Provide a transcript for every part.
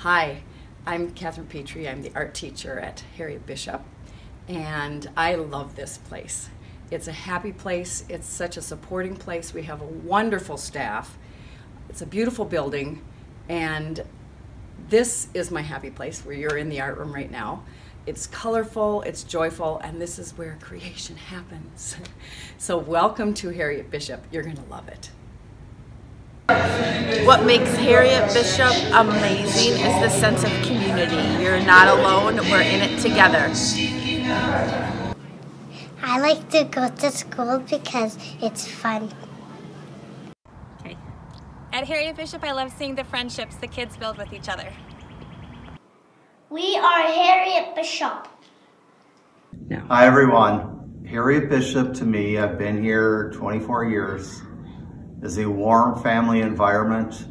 Hi, I'm Catherine Petrie. I'm the art teacher at Harriet Bishop, and I love this place. It's a happy place. It's such a supporting place. We have a wonderful staff. It's a beautiful building, and this is my happy place where you're in the art room right now. It's colorful, it's joyful, and this is where creation happens. So welcome to Harriet Bishop. You're going to love it. What makes Harriet Bishop amazing is the sense of community. You're not alone, we're in it together. I like to go to school because it's fun. Okay. At Harriet Bishop, I love seeing the friendships the kids build with each other. We are Harriet Bishop. Hi everyone. Harriet Bishop to me, I've been here 24 years, is a warm family environment.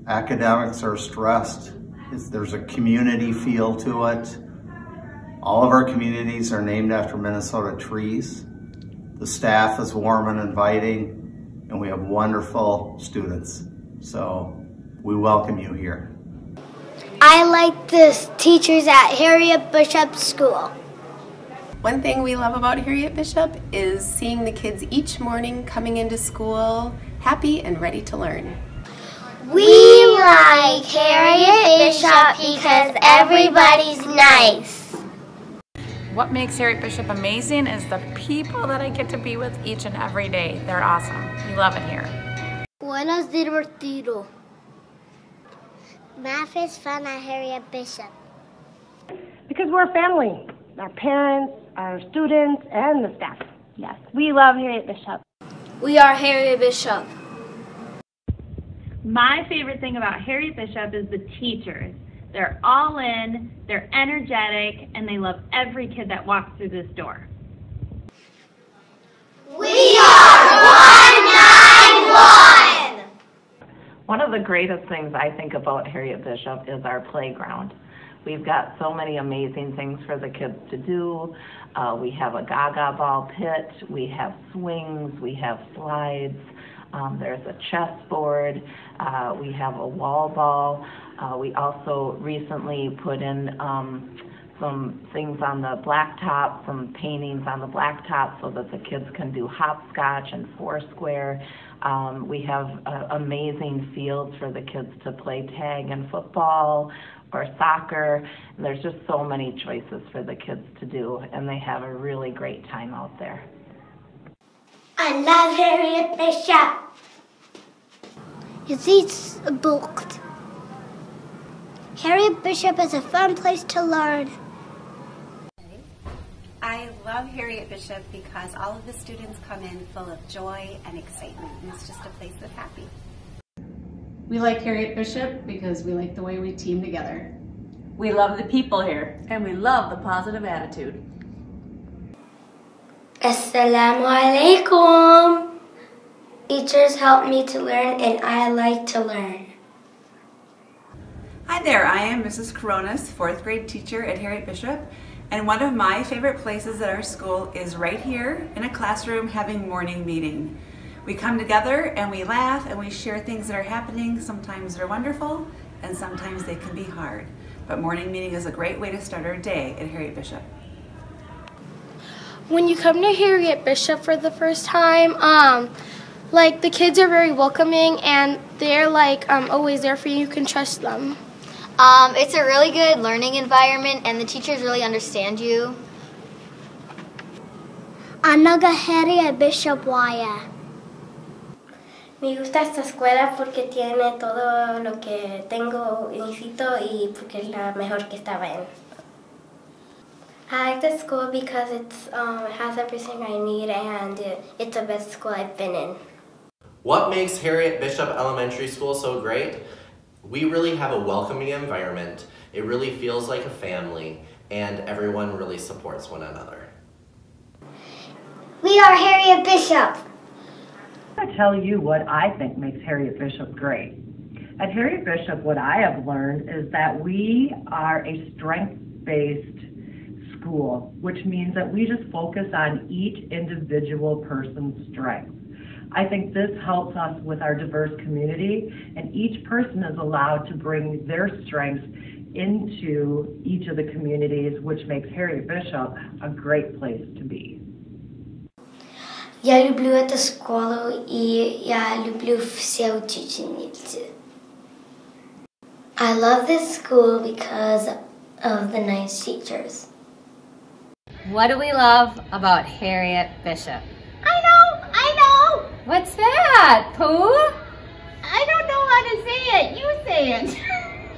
Academics are stressed. There's a community feel to it. All of our communities are named after Minnesota trees. The staff is warm and inviting, and we have wonderful students. So we welcome you here. I like the teachers at Harriet Bishop School. One thing we love about Harriet Bishop is seeing the kids each morning coming into school happy and ready to learn. We like Harriet Bishop because everybody's nice. What makes Harriet Bishop amazing is the people that I get to be with each and every day. They're awesome. We love it here. Buenos divertido. Math is fun at Harriet Bishop. Because we're a family. Our parents, our students, and the staff. Yes, we love Harriet Bishop. We are Harriet Bishop. My favorite thing about Harriet Bishop is the teachers. They're all in, they're energetic, and they love every kid that walks through this door. We are 191! One of the greatest things I think about Harriet Bishop is our playground. We've got so many amazing things for the kids to do. We have a gaga ball pit, we have swings, we have slides, there's a chessboard, we have a wall ball. We also recently put in some things on the blacktop, some paintings on the blacktop so that the kids can do hopscotch and foursquare. We have amazing fields for the kids to play tag and football or soccer. And there's just so many choices for the kids to do, and they have a really great time out there. I love Harriet Bishop. It's booked. Harriet Bishop is a fun place to learn. I love Harriet Bishop because all of the students come in full of joy and excitement, and it's just a place that's happy. We like Harriet Bishop because we like the way we team together. We love the people here. And we love the positive attitude. Assalamu alaikum. Teachers help me to learn, and I like to learn. Hi there, I am Mrs. Coronas, 4th grade teacher at Harriet Bishop, and one of my favorite places at our school is right here in a classroom having morning meeting. We come together and we laugh and we share things that are happening. Sometimes they're wonderful and sometimes they can be hard. But morning meeting is a great way to start our day at Harriet Bishop. When you come to Harriet Bishop for the first time, like the kids are very welcoming and they're like always there for you. You can trust them. It's a really good learning environment and the teachers really understand you. Anaga Harriet Bishop Waya. Me gusta esta escuela porque tiene todo lo que tengo necesito y porque es la mejor que estaba en. I like the school because it has everything I need and it's the best school I've been in. What makes Harriet Bishop Elementary School so great? We really have a welcoming environment. It really feels like a family, and everyone really supports one another. We are Harriet Bishop. I'm going to tell you what I think makes Harriet Bishop great. At Harriet Bishop, what I have learned is that we are a strength-based school, which means that we just focus on each individual person's strengths. I think this helps us with our diverse community, and each person is allowed to bring their strengths into each of the communities, which makes Harriet Bishop a great place to be. Jag lubię tę szkołę I ja lubię się uczyć. I love this school because of the nice teachers. What do we love about Harriet Bishop? I know! What's that, Pooh? I don't know how to say it. You say it.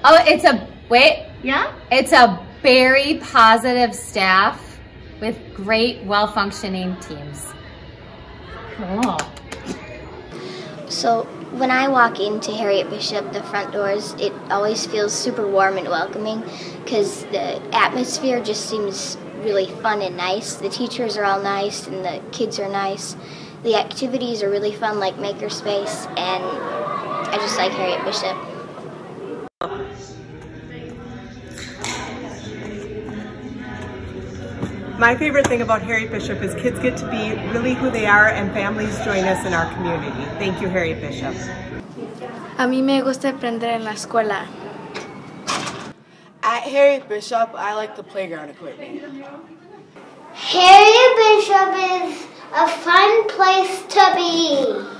Oh, it's a, wait. Yeah? It's a very positive staff with great, well-functioning teams. Cool. So when I walk into Harriet Bishop, the front doors, it always feels super warm and welcoming because the atmosphere just seems really fun and nice. The teachers are all nice and the kids are nice. The activities are really fun, like Makerspace, and I just like Harriet Bishop. My favorite thing about Harriet Bishop is kids get to be really who they are and families join us in our community. Thank you, Harriet Bishop. A mí me gusta aprender en la escuela. At Harriet Bishop, I like the playground equipment. Harriet Bishop is a fun place to be.